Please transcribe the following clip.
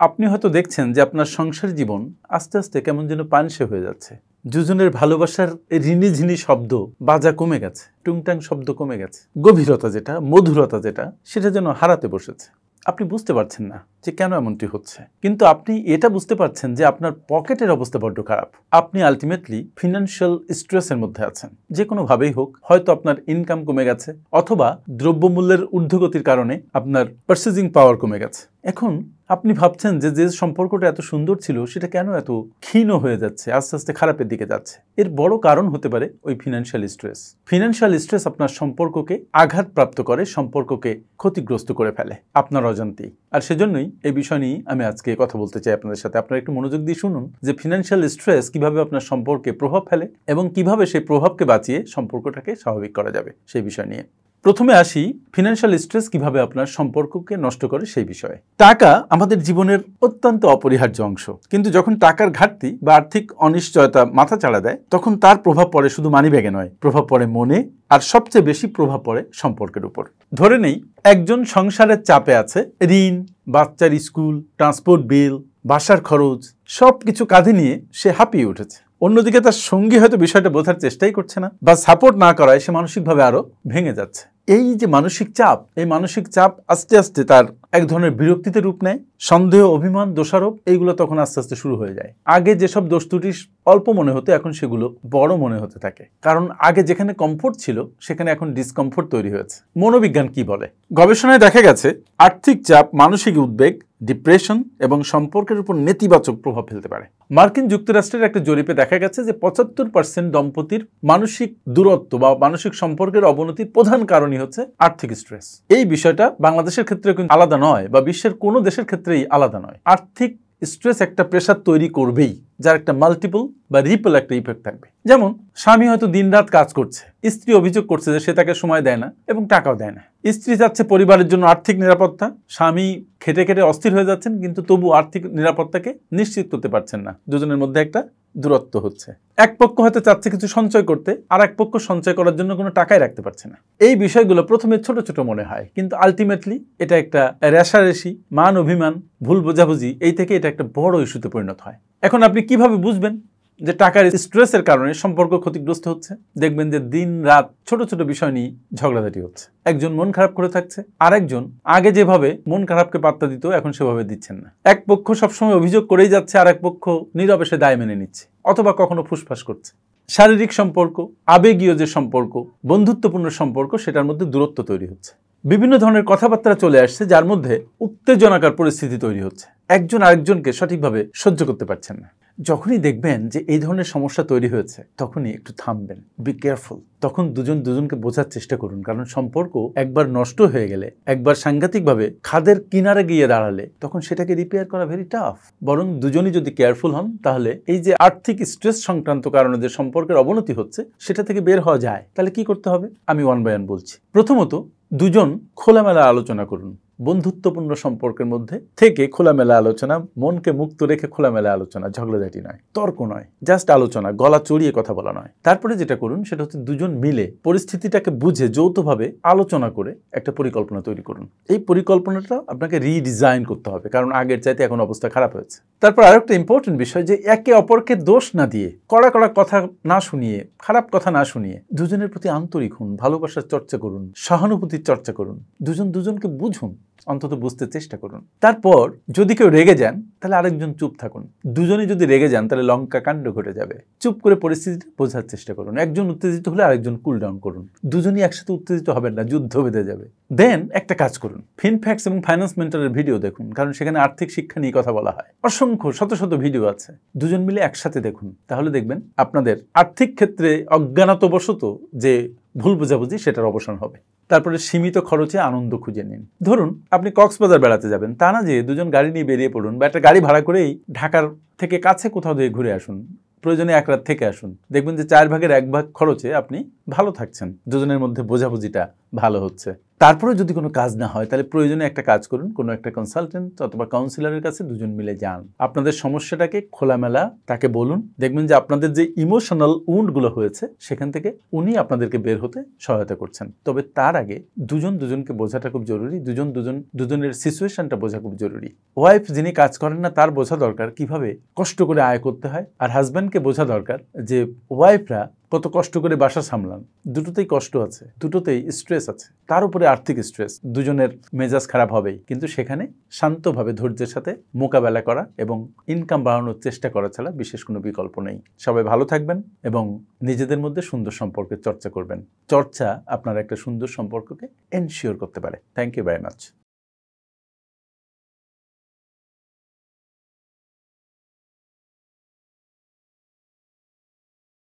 আপনি হয়তো দেখছেন যে আপনার সংসার জীবন আস্তে আস্তে কেমন যেন পানসে হয়ে যাচ্ছে। দুজনের ভালোবাসার রিনিঝিনি শব্দ বাজা কমে গেছে, টুংটাং শব্দ কমে গেছে, গভীরতা যেটা, মধুরতা যেটা, সেটা যেন হারাতে বসেছে। আপনি বুঝতে পারছেন না যে কেন এমনটি হচ্ছে, কিন্তু আপনি এটা বুঝতে পারছেন যে আপনার পকেটের অবস্থা বড্ড খারাপ। আপনি আলটিমেটলি ফিনান্সিয়াল স্ট্রেসের মধ্যে আছেন, যে কোনোভাবেই হোক। হয়তো আপনার ইনকাম কমে গেছে, অথবা দ্রব্যমূল্যের ঊর্ধ্বগতির কারণে আপনার পারচেজিং পাওয়ার কমে গেছে। এখন আপনি ভাবছেন যে যে সম্পর্কটা এত সুন্দর ছিল সেটা কেন এত ক্ষীণ হয়ে যাচ্ছে, আস্তে আস্তে খারাপের দিকে যাচ্ছে। এর বড় কারণ হতে পারে ওই ফিনান্সিয়াল স্ট্রেস। ফিনান্সিয়াল স্ট্রেস আপনার সম্পর্ককে আঘাতপ্রাপ্ত করে, সম্পর্ককে ক্ষতিগ্রস্ত করে ফেলে আপনার অজান্তেই। আর সেজন্যই এই বিষয় নিয়ে আমি আজকে কথা বলতে চাই আপনাদের সাথে। আপনারা একটু মনোযোগ দিয়ে শুনুন যে ফিনান্সিয়াল স্ট্রেস কিভাবে আপনার সম্পর্কে প্রভাব ফেলে এবং কিভাবে সেই প্রভাবকে বাঁচিয়ে সম্পর্কটাকে স্বাভাবিক করা যাবে সেই বিষয় নিয়ে। প্রথমে আসি ফিনান্সিয়াল স্ট্রেস কিভাবে আপনার সম্পর্ককে নষ্ট করে সেই বিষয়ে। টাকা আমাদের জীবনের অত্যন্ত অপরিহার্য অংশ, কিন্তু যখন টাকার ঘাটতি বা আর্থিক অনিশ্চয়তা মাথা চাড়া দেয়, তখন তার প্রভাব পড়ে শুধু মানিব্যাগে নয়, প্রভাব পড়ে মনে, আর সবচেয়ে বেশি প্রভাব পড়ে সম্পর্কের উপর। ধরে নেই একজন সংসারের চাপে আছে, ঋণ, বাচ্চার স্কুল, ট্রান্সপোর্ট বিল, বাসার খরচ, সবকিছু কাঁধে নিয়ে সে হাঁপিয়ে উঠেছে। অন্যদিকে তার সঙ্গী হয়তো বিষয়টা বোঝার চেষ্টাই করছে না, বা সাপোর্ট না করায় সে মানসিকভাবে আরো ভেঙে যাচ্ছে। এই যে মানসিক চাপ, এই মানসিক চাপ আস্তে আস্তে তার এক ধরনের বিরক্তিতে রূপ নেয়। সন্দেহ, অভিমান, দোষারোপ এইগুলো তখন আস্তে আস্তে শুরু হয়ে যায়। আগে যেসব দোষ ত্রুটি অল্প মনে হতো, এখন সেগুলো বড় মনে হতে থাকে, কারণ আগে যেখানে কমফোর্ট ছিল সেখানে এখন ডিসকমফোর্ট তৈরি হয়েছে। মনোবিজ্ঞান কি বলে? গবেষণায় দেখা গেছে আর্থিক চাপ মানসিক উদ্বেগ, ডিপ্রেশন এবং সম্পর্কের উপর নেতিবাচক প্রভাব ফেলতে পারে। মার্কিন যুক্তরাষ্ট্রের একটা জরিপে দেখা গেছে যে 75% দম্পতির মানসিক দূরত্ব বা মানসিক সম্পর্কের অবনতির প্রধান কারণই হচ্ছে আর্থিক স্ট্রেস। এই বিষয়টা বাংলাদেশের ক্ষেত্রে কিন্তু আলাদা নয়, বা বিশ্বের কোনো দেশের ক্ষেত্রেই আলাদা নয়। আর্থিক স্ট্রেস একটা প্রেশার তৈরি করবেই, যার একটা মাল্টিপল বা রিপল একটা ইফেক্ট থাকবে। যেমন স্বামী হয়তো দিনরাত কাজ করছে, স্ত্রী অভিযোগ করছে যে সে তাকে সময় দেয় না এবং টাকাও দেয় না। স্ত্রী চাচ্ছে পরিবারের জন্য আর্থিক নিরাপত্তা, স্বামী খেটে খেটে অস্থির হয়ে যাচ্ছেন, কিন্তু তবু আর্থিক নিরাপত্তাকে নিশ্চিত করতে পারছেন না। দুজনের মধ্যে একটা দূরত্ব হচ্ছে। এক পক্ষ হয়তো চাচ্ছে কিছু সঞ্চয় করতে, আর এক পক্ষ সঞ্চয় করার জন্য কোনো টাকাই রাখতে পারছে না। এই বিষয়গুলো প্রথমে ছোট ছোট মনে হয়, কিন্তু আলটিমেটলি এটা একটা রেষারেষি, মান অভিমান, ভুল বোঝাবুঝি, এই থেকে এটা একটা বড় ইস্যুতে পরিণত হয়। এখন আপনি কিভাবে বুঝবেন যে টাকার স্ট্রেসের কারণে সম্পর্ক ক্ষতিগ্রস্ত হচ্ছে? দেখবেন যে দিন রাত ছোট ছোট বিষয় নিয়ে ঝগড়াঝাটি হচ্ছে। একজন মন খারাপ করে থাকছে, আরেকজন আগে যেভাবে মন খারাপকে পাত্তা দিত এখন সেভাবে দিচ্ছেন না। এক পক্ষ সবসময় অভিযোগ করেই যাচ্ছে, আর এক পক্ষ নীরবে সে দায় মেনে নিচ্ছে, অথবা কখনো ফুসফাস করছে। শারীরিক সম্পর্ক, আবেগীয় যে সম্পর্ক, বন্ধুত্বপূর্ণ সম্পর্ক, সেটার মধ্যে দূরত্ব তৈরি হচ্ছে। বিভিন্ন ধরনের কথাবার্তা চলে আসছে, যার মধ্যে উত্তেজনাকার পরিস্থিতি তৈরি হচ্ছে। একজন আরেকজনকে সঠিকভাবে সহ্য করতে পারছেন না। যখনই দেখবেন যে এই ধরনের সমস্যা তৈরি হয়েছে, তখনই একটু থামবেন, বি কেয়ারফুল। তখন দুজন দুজনকে বোঝার চেষ্টা করুন, কারণ সম্পর্ক একবার নষ্ট হয়ে গেলে, একবার সাংঘাতিকভাবে খাদের কিনারে গিয়ে দাঁড়ালে, তখন সেটাকে রিপেয়ার করা ভেরি টাফ। বরং দুজনই যদি কেয়ারফুল হন, তাহলে এই যে আর্থিক স্ট্রেস সংক্রান্ত কারণে যে সম্পর্কের অবনতি হচ্ছে, সেটা থেকে বের হওয়া যায়। তাহলে কি করতে হবে আমি ওয়ান বাই ওয়ান বলছি। প্রথমত, দুজন খোলামেলা আলোচনা করুন। বন্ধুত্বপূর্ণ সম্পর্কের মধ্যে থেকে খোলামেলা আলোচনা, মনকে মুক্ত রেখে খোলামেলা আলোচনা, ঝগড়াঝাটি নয়, তর্ক নয়, জাস্ট আলোচনা, গলা চড়িয়ে কথা বলা নয়। তারপরে যেটা করুন সেটা হচ্ছে দুজন মিলে পরিস্থিতিটাকে বুঝে যৌথভাবে আলোচনা করে একটা পরিকল্পনা তৈরি করুন। এই পরিকল্পনাটা আপনাকে রিডিজাইন করতে হবে, কারণ আগের চাইতে এখন অবস্থা খারাপ হয়েছে। তারপর আরেকটা ইম্পর্টেন্ট বিষয়, যে একে অপরকে দোষ না দিয়ে, কড়া কড়া কথা না শুনিয়ে, খারাপ কথা না শুনিয়ে, দুজনের প্রতি আন্তরিক হন, ভালোবাসার চর্চা করুন, সহানুভূতির চর্চা করুন, দুজন দুজনকে বুঝুন, অন্তত বুঝতে চেষ্টা করুন। তারপর যদি কেউ রেগে যান, তাহলে আরেকজন চুপ থাকুন। দুজনে যদি রেগে যান, তাহলে লঙ্কা কাণ্ড ঘটে যাবে। চুপ করে পরিস্থিতিটা বোঝার চেষ্টা করুন। একজন উত্তেজিত হলে আরেকজন কুল ডাউন করুন। দুজনই একসাথে উত্তেজিত হবেন না, যুদ্ধ বেঁধে যাবে। দেন একটা কাজ করুন, ফিনফ্যাক্স এবং ফাইন্যান্স মেন্টরের ভিডিও দেখুন, কারণ সেখানে আর্থিক শিক্ষা নিয়ে কথা বলা হয়। অসংখ্য শত শত ভিডিও আছে, দুজন মিলে একসাথে দেখুন। তাহলে দেখবেন আপনাদের আর্থিক ক্ষেত্রে অজ্ঞানতাবশত যে ভুল বোঝাবুঝি, সেটার অবসান হবে। তারপরে সীমিত খরচে আনন্দ খুঁজে নিন। ধরুন আপনি কক্সবাজার বেড়াতে যাবেন, তা না যে দুজন গাড়ি নিয়ে বেরিয়ে পড়ুন, বা একটা গাড়ি ভাড়া করেই ঢাকার থেকে কাছে কোথাও দিয়ে ঘুরে আসুন। প্রয়োজনে এক রাত থেকে আসুন। দেখবেন যে 4 ভাগের 1 ভাগ খরচে আপনি ভালো থাকছেন, দুজনের মধ্যে বোঝাবুঝিটা ভালো হচ্ছে। তারপরে যদি কোনো কাজ না হয় তাহলে প্রয়োজনে একটা কাজ করুন, কোনো একটা কনসালটেন্ট অথবা কাউন্সিলরের কাছে দুজন মিলে যান, আপনাদের সমস্যাটাকে খোলামেলা তাকে বলুন, দেখবেন যে আপনাদের যে ইমোশনাল উন্ডগুলো হয়েছে সেখান থেকে উনি আপনাদেরকে বের হতে সহায়তা করছেন। তবে তার আগে দুজনকে বোঝাটা খুব জরুরি, দুজনের সিচুয়েশনটা বোঝা খুব জরুরি। ওয়াইফ যিনি কাজ করেন না তার বোঝা দরকার কিভাবে কষ্ট করে আয় করতে হয়, আর হাজব্যান্ডকে বোঝা দরকার যে ওয়াইফরা কত কষ্ট করে বাসা সামলান, দুটোতেই কষ্ট আছে, দুটোতেই স্ট্রেস আছে, তার উপরে আর্থিক স্ট্রেস, দুজনের মেজাজ খারাপ হবেই, কিন্তু সেখানে শান্তভাবে ধৈর্যের সাথে মোকাবেলা করা এবং ইনকাম বাড়ানোর চেষ্টা করা ছাড়া বিশেষ কোনো বিকল্প নেই। সবাই ভালো থাকবেন এবং নিজেদের মধ্যে সুন্দর সম্পর্কের চর্চা করবেন। চর্চা আপনার একটা সুন্দর সম্পর্ককে এনশিওর করতে পারে। Thank you very much.